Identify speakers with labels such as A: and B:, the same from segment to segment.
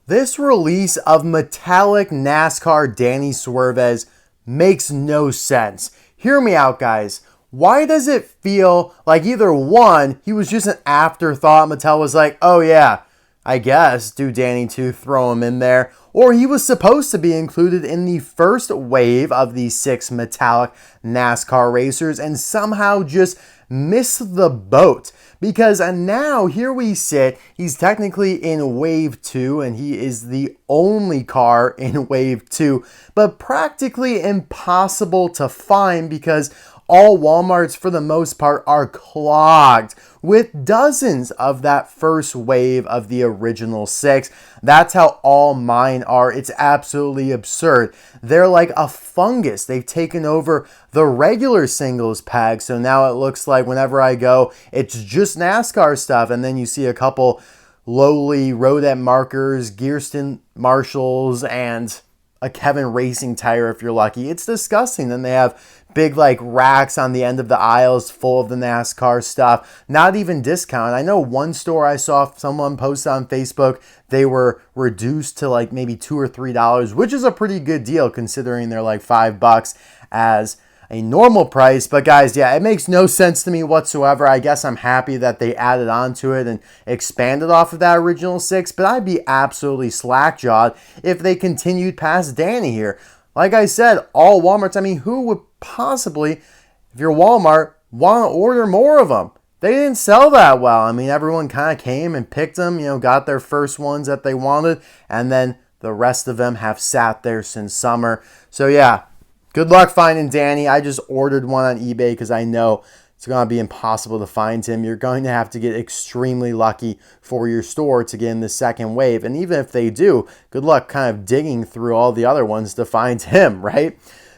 A: This release of metallic NASCAR Danny Swervez makes no sense. Hear me out, guys. Why does it feel like either one, he was just an afterthought, Mattel was like, oh yeah, I guess, do Danny 2, throw him in there, or he was supposed to be included in the first wave of the 6 metallic NASCAR racers and somehow just missed the boat. Because now here we sit, he's technically in wave 2 and he is the only car in wave 2, but practically impossible to find because all Walmarts for the most part are clogged with dozens of that first wave of the original 6. That's how all mine are. It's absolutely absurd. They're like a fungus. They've taken over the regular singles pack. So now it looks like whenever I go, it's just NASCAR stuff. And then you see a couple lowly Rodette markers, Carstin Marshalls, and a Kevin Racing tire if you're lucky. It's disgusting. Then they have big like racks on the end of the aisles full of the NASCAR stuff, not even discount. I know one store I saw someone post on Facebook, they were reduced to like maybe $2 or $3, which is a pretty good deal considering they're like $5 as a normal price. But guys, yeah, it makes no sense to me whatsoever. I guess I'm happy that they added on to it and expanded off of that original 6, but I'd be absolutely slack-jawed if they continued past Danny here. Like I said, all Walmarts, I mean, who would possibly, if you're Walmart, want to order more of them? They didn't sell that well. I mean, everyone kind of came and picked them, got their first ones that they wanted, and then the rest of them have sat there since summer. So yeah, good luck finding Danny. I just ordered one on eBay because I know it's going to be impossible to find him. You're going to have to get extremely lucky for your store to get in the second wave. And even if they do, good luck kind of digging through all the other ones to find him, right?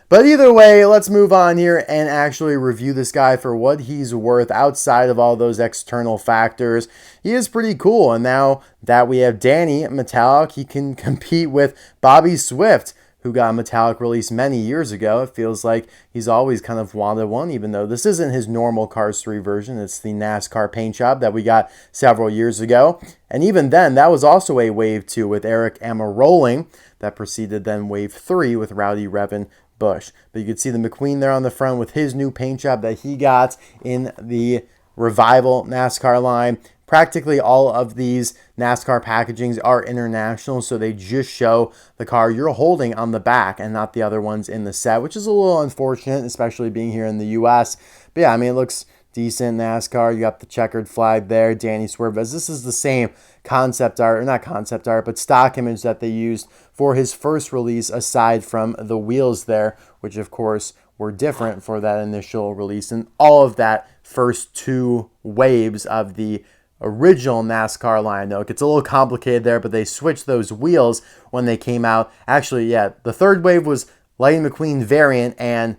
A: But either way, let's move on here and actually review this guy for what he's worth outside of all those external factors. He is pretty cool. And now that we have Danny metallic, he can compete with Bobby Swift, who got a metallic release many years ago. It feels like he's always kind of wanted one, even though this isn't his normal Cars 3 version. It's the NASCAR paint job that we got several years ago. And even then, that was also a Wave 2 with Eric Amarolling that preceded then Wave 3 with Rowdy Revin Bush. But you could see the McQueen there on the front with his new paint job that he got in the Revival NASCAR line. Practically all of these NASCAR packagings are international, so they just show the car you're holding on the back and not the other ones in the set, which is a little unfortunate, especially being here in the U.S. But yeah, I mean, it looks decent NASCAR. You got the checkered flag there, Danny Swervez. This is the same concept art, or not concept art, but stock image that they used for his first release, aside from the wheels there, which of course were different for that initial release. And all of that first 2 waves of the original NASCAR line. Though it gets a little complicated there, but they switched those wheels when they came out. Actually, yeah, the third wave was Lightning McQueen variant and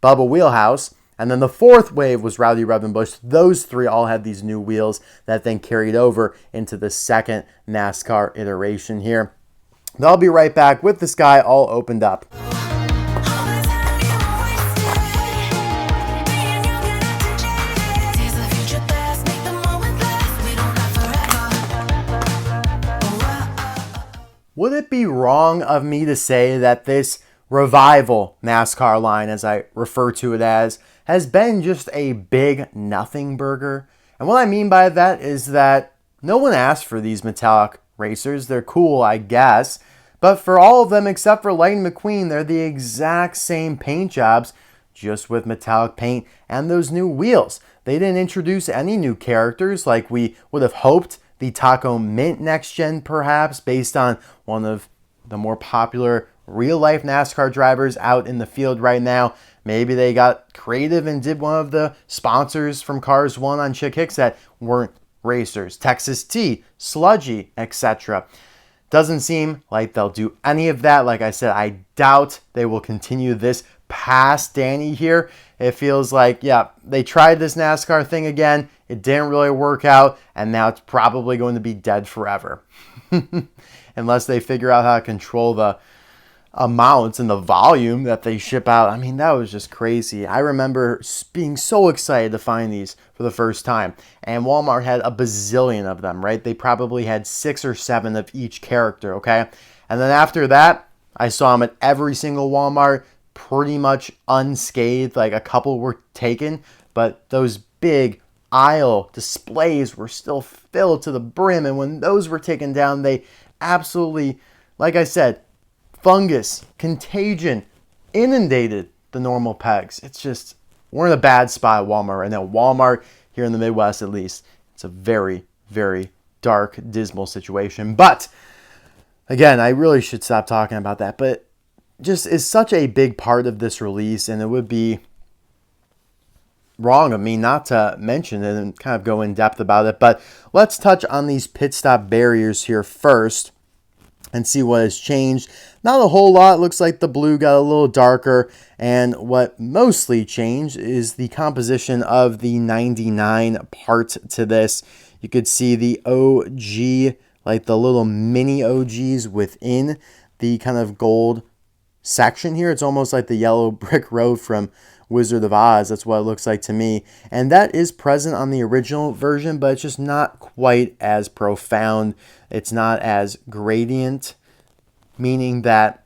A: Bubba Wheelhouse, and then the fourth wave was Rowdy Revin Bush. Those 3 all had these new wheels that then carried over into the second NASCAR iteration here. And I'll be right back with this guy all opened up. Would it be wrong of me to say that this Revival NASCAR line, as I refer to it as, has been just a big nothing burger? And what I mean by that is that no one asked for these metallic racers. They're cool, I guess. But for all of them except for Lightning McQueen, they're the exact same paint jobs, just with metallic paint and those new wheels. They didn't introduce any new characters like we would have hoped. The Taco Mint Next Gen, perhaps, based on one of the more popular real-life NASCAR drivers out in the field right now. Maybe they got creative and did one of the sponsors from Cars 1 on Chick Hicks that weren't racers. Texas T, Sludgy, etc. Doesn't seem like they'll do any of that. Like I said, I doubt they will continue this past Danny here. It feels like, yeah, they tried this NASCAR thing again. It didn't really work out, and now it's probably going to be dead forever. Unless they figure out how to control the amounts and the volume that they ship out. I mean, that was just crazy. I remember being so excited to find these for the first time. And Walmart had a bazillion of them, right? They probably had 6 or 7 of each character, okay? And then after that, I saw them at every single Walmart, pretty much unscathed. Like a couple were taken, but those big aisle displays were still filled to the brim. And when those were taken down, they absolutely, like I said, fungus, contagion, inundated the normal pegs. It's just, we're in a bad spot at Walmart right now. Walmart, here in the Midwest at least, it's a very, very dark, dismal situation. But, again, I really should stop talking about that. But just is such a big part of this release, and it would be wrong of me not to mention it and kind of go in depth about it. But let's touch on these pit stop barriers here first and see what has changed. Not a whole lot. Looks like the blue got a little darker, and what mostly changed is the composition of the 99 part to this. You could see the OG, like the little mini OGs within the kind of gold section here. It's almost like the yellow brick road from Wizard of Oz. That's what it looks like to me. And that is present on the original version, but it's just not quite as profound. It's not as gradient, meaning that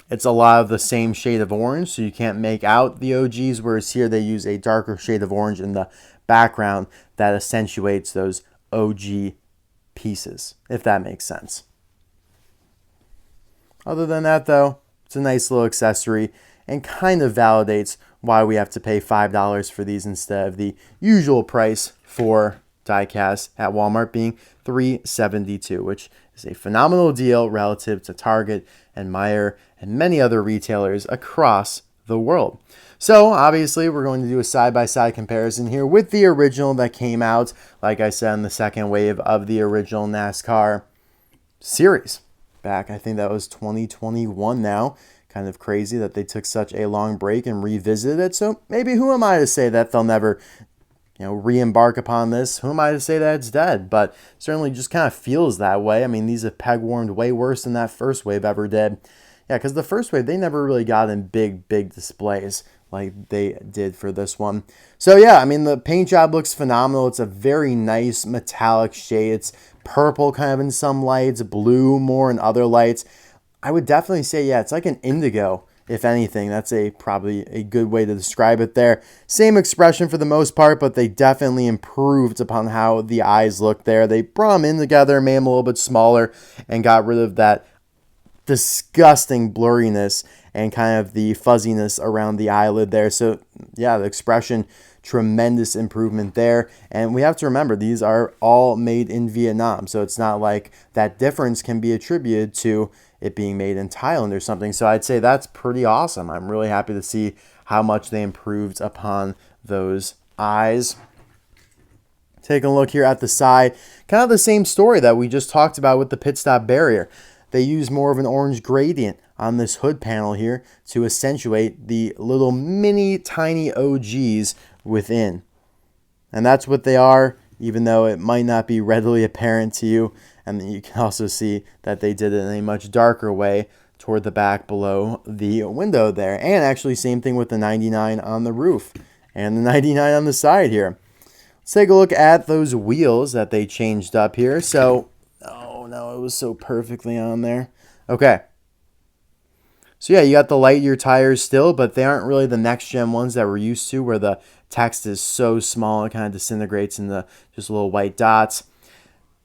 A: it's a lot of the same shade of orange, so you can't make out the OGs, whereas here they use a darker shade of orange in the background that accentuates those OG pieces, if that makes sense. Other than that, though, it's a nice little accessory and kind of validates why we have to pay $5 for these instead of the usual price for diecast at Walmart being $3.72, which is a phenomenal deal relative to Target and Meijer and many other retailers across the world. So obviously we're going to do a side-by-side comparison here with the original that came out, like I said, in the second wave of the original NASCAR series. Back, I think that was 2021 now. Kind of crazy that they took such a long break and revisited it. So maybe who am I to say that they'll never, re-embark upon this? Who am I to say that it's dead? But certainly just kind of feels that way. I mean, these have peg warmed way worse than that first wave ever did. Yeah, because the first wave, they never really got in big displays like they did for this one. So yeah, I mean, the paint job looks phenomenal. It's a very nice metallic shade. It's purple kind of in some lights, blue more in other lights. I would definitely say, yeah, it's like an indigo, if anything. That's probably a good way to describe it there. Same expression for the most part, but they definitely improved upon how the eyes look there. They brought them in together, made them a little bit smaller, and got rid of that disgusting blurriness and kind of the fuzziness around the eyelid there. So, yeah, the expression, tremendous improvement there. And we have to remember, these are all made in Vietnam. So it's not like that difference can be attributed to it being made in Thailand or something. So I'd say that's pretty awesome. I'm really happy to see how much they improved upon those eyes. Taking a look here at the side, kind of the same story that we just talked about with the pit stop barrier. They use more of an orange gradient on this hood panel here to accentuate the little mini tiny OGs within. And that's what they are, even though it might not be readily apparent to you. And then you can also see that they did it in a much darker way toward the back below the window there. And actually same thing with the 99 on the roof and the 99 on the side here. Let's take a look at those wheels that they changed up here. So, oh no, it was so perfectly on there. Okay. So yeah, you got the Lightyear tires still, but they aren't really the next gen ones that we're used to, where the text is so small it kind of disintegrates into just little white dots.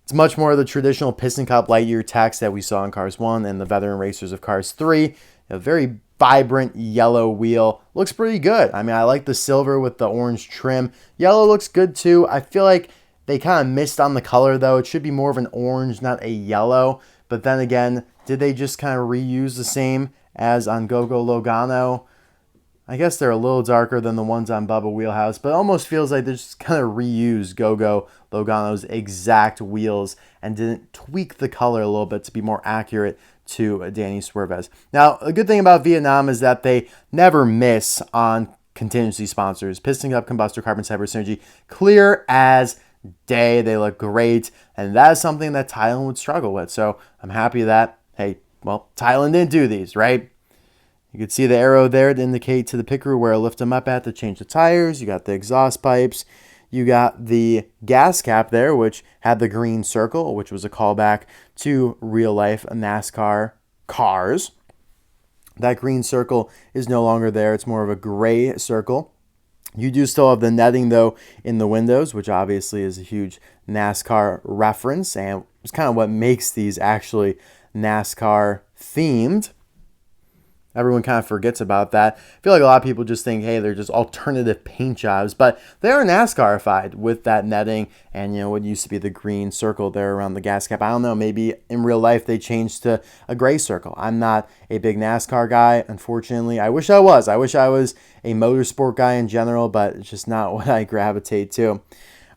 A: It's much more of the traditional Piston Cup Lightyear text that we saw in Cars 1 and the Veteran Racers of Cars 3. A very vibrant yellow wheel. Looks pretty good. I mean, I like the silver with the orange trim. Yellow looks good too. I feel like they kind of missed on the color though. It should be more of an orange, not a yellow. But then again, did they just kind of reuse the same as on Gogo Logano? I guess they're a little darker than the ones on Bubba Wheelhouse, but it almost feels like they just kind of reused Gogo Logano's exact wheels and didn't tweak the color a little bit to be more accurate to Danny Swervez. Now, a good thing about Vietnam is that they never miss on contingency sponsors. Piston Cup, Combustor, Carbon Cyber, Synergy, clear as day. They look great, and that is something that Thailand would struggle with. So I'm happy that, hey, well, Thailand didn't do these, right? You can see the arrow there to indicate to the picker where to lift them up at to change the tires. You got the exhaust pipes. You got the gas cap there, which had the green circle, which was a callback to real-life NASCAR cars. That green circle is no longer there. It's more of a gray circle. You do still have the netting, though, in the windows, which obviously is a huge NASCAR reference, and it's kind of what makes these actually NASCAR themed. Everyone kind of forgets about that. I feel like a lot of people just think, hey, they're just alternative paint jobs, but they are NASCAR-ified with that netting and, what used to be the green circle there around the gas cap. I don't know, maybe in real life they changed to a gray circle. I'm not a big NASCAR guy, unfortunately. I wish I was. I wish I was a motorsport guy in general, but it's just not what I gravitate to.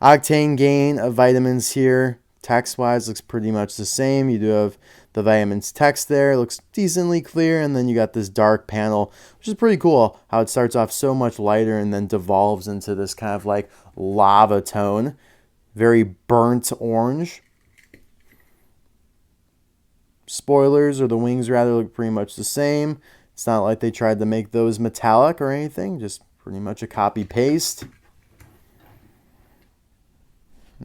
A: Octane Gain of vitamins here, text-wise, looks pretty much the same. You do have the vitamins text there. It looks decently clear, and then you got this dark panel, which is pretty cool how it starts off so much lighter and then devolves into this kind of like lava tone. Very burnt orange. Spoilers, or the wings rather, look pretty much the same. It's not like they tried to make those metallic or anything, just pretty much a copy-paste.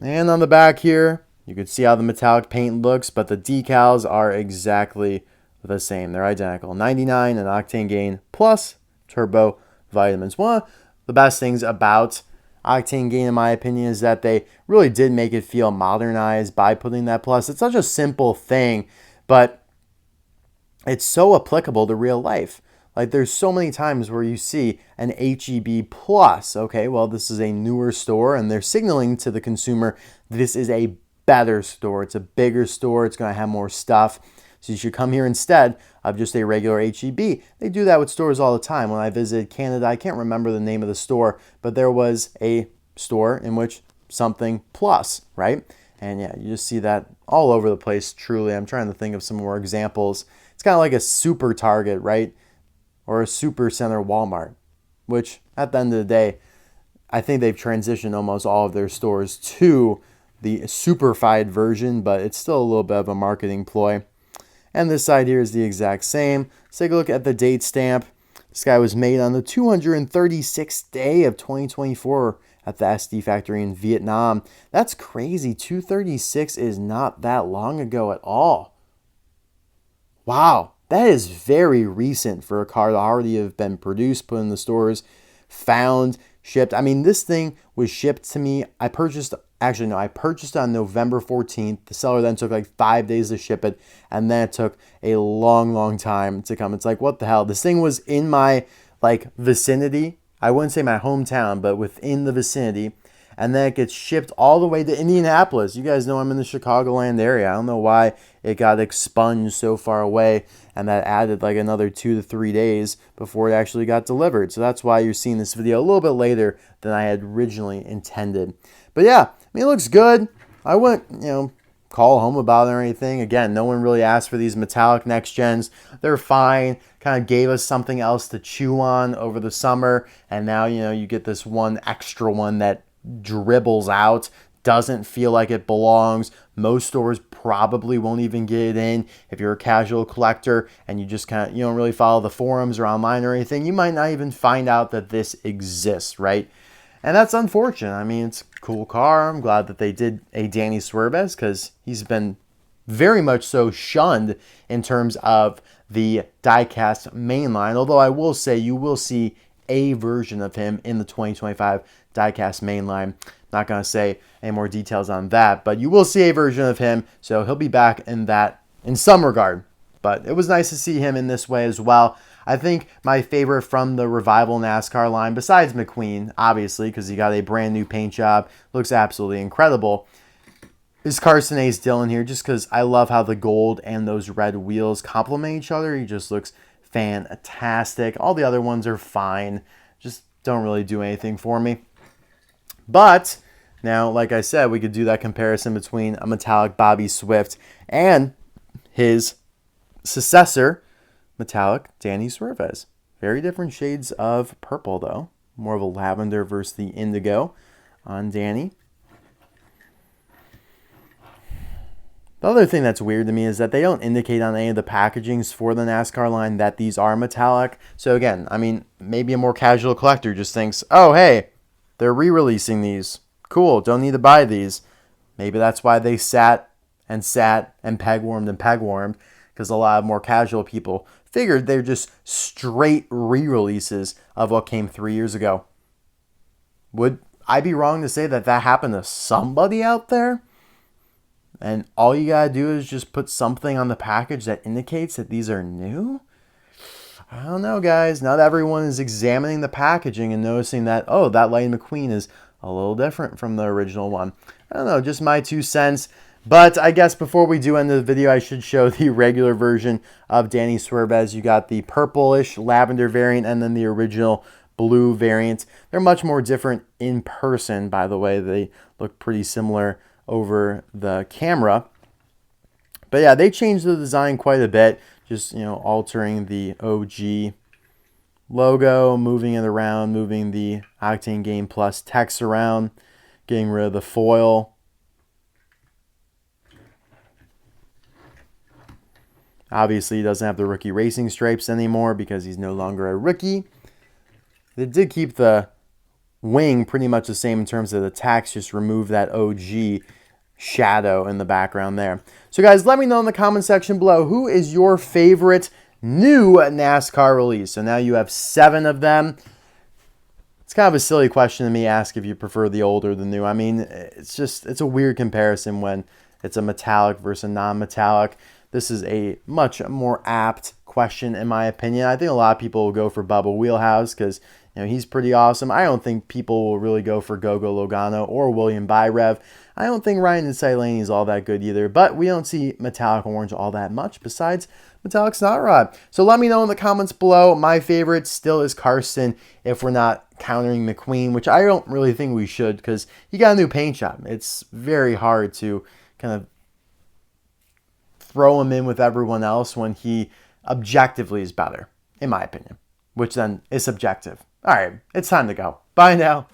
A: And on the back here, you can see how the metallic paint looks, but the decals are exactly the same. They're identical. 99 and Octane Gain plus turbo vitamins. One of the best things about Octane Gain, in my opinion, is that they really did make it feel modernized by putting that plus. It's such a simple thing, but it's so applicable to real life. Like, there's so many times where you see an HEB plus. Okay, well, this is a newer store, and they're signaling to the consumer this is a better store. It's a bigger store. It's going to have more stuff. So you should come here instead of just a regular HEB. They do that with stores all the time. When I visited Canada, I can't remember the name of the store, but there was a store in which something plus, right? And yeah, you just see that all over the place, truly. I'm trying to think of some more examples. It's kind of like a super Target, right? Or a super center Walmart, which at the end of the day, I think they've transitioned almost all of their stores to the superfied version, but it's still a little bit of a marketing ploy. And this side here is the exact same. Let's take a look at the date stamp. This guy was made on the 236th day of 2024 at the SD factory in Vietnam. That's crazy. 236 is not that long ago at all. Wow. That is very recent for a car to already have been produced, put in the stores, found, shipped. I mean, this thing was shipped to me. I purchased on November 14th. The seller then took like 5 days to ship it, and then it took a long, long time to come. It's like, what the hell? This thing was in my vicinity. I wouldn't say my hometown, but within the vicinity. And then it gets shipped all the way to Indianapolis. You guys know I'm in the Chicagoland area. I don't know why it got expunged so far away, and that added like another 2 to 3 days before it actually got delivered. So that's why you're seeing this video a little bit later than I had originally intended. But yeah, I mean, it looks good. I wouldn't, call home about it or anything. Again, no one really asked for these metallic next gens. They're fine. Kind of gave us something else to chew on over the summer, and now, you get this one extra one that dribbles out, doesn't feel like it belongs. Most stores probably won't even get it in. If you're a casual collector and you just kind of, you don't really follow the forums or online or anything, you might not even find out that this exists, right? And that's unfortunate. I mean, it's a cool car. I'm glad that they did a Danny Swervez, because he's been very much so shunned in terms of the diecast mainline. Although I will say you will see a version of him in the 2025 diecast mainline. Not going to say any more details on that, but you will see a version of him, so he'll be back in some regard. But it was nice to see him in this way as well. I think my favorite from the Revival NASCAR line, besides McQueen, obviously, because he got a brand new paint job, looks absolutely incredible, is Carstin's Dillon here, just because I love how the gold and those red wheels complement each other. He just looks fantastic. All the other ones are fine, just don't really do anything for me. But now, like I said, we could do that comparison between a metallic Bobby Swift and his successor, metallic Danny Swervez. Very different shades of purple, though. More of a lavender versus the indigo on Danny. The other thing that's weird to me is that they don't indicate on any of the packagings for the NASCAR line that these are metallic. So again, I mean, maybe a more casual collector just thinks, oh, hey, they're re-releasing these. Cool, don't need to buy these. Maybe that's why they sat and peg-warmed, because a lot of more casual people figured they're just straight re-releases of what came 3 years ago. Would I be wrong to say that that happened to somebody out there? And all you gotta do is just put something on the package that indicates that these are new? I don't know, guys. Not everyone is examining the packaging and noticing that, oh, that Laney McQueen is a little different from the original one. I don't know, just my 2 cents. But I guess before we do end the video, I should show the regular version of Danny Swervez. You got the purplish lavender variant and then the original blue variant. They're much more different in person, by the way. They look pretty similar over the camera. But yeah, they changed the design quite a bit. Just, altering the OG logo, moving it around, moving the Octane Gain Plus text around, getting rid of the foil. Obviously, he doesn't have the rookie racing stripes anymore because he's no longer a rookie. They did keep the wing pretty much the same in terms of the text, just remove that OG shadow in the background there. So guys, let me know in the comment section below, who is your favorite new NASCAR release? So now you have 7 of them. It's kind of a silly question to me, ask if you prefer the old or the new. I mean, it's a weird comparison when it's a metallic versus a non-metallic. This is a much more apt question in my opinion. I think a lot of people will go for Bubba Wheelhouse because he's pretty awesome. I don't think people will really go for Gogo Logano or William Byrev. I don't think Ryan and Laney is all that good either, but we don't see metallic orange all that much besides metallic snot rod. So let me know in the comments below. My favorite still is Carstin if we're not countering McQueen, which I don't really think we should because he got a new paint job. It's very hard to kind of throw him in with everyone else when he objectively is better, in my opinion, which then is subjective. All right, it's time to go. Bye now.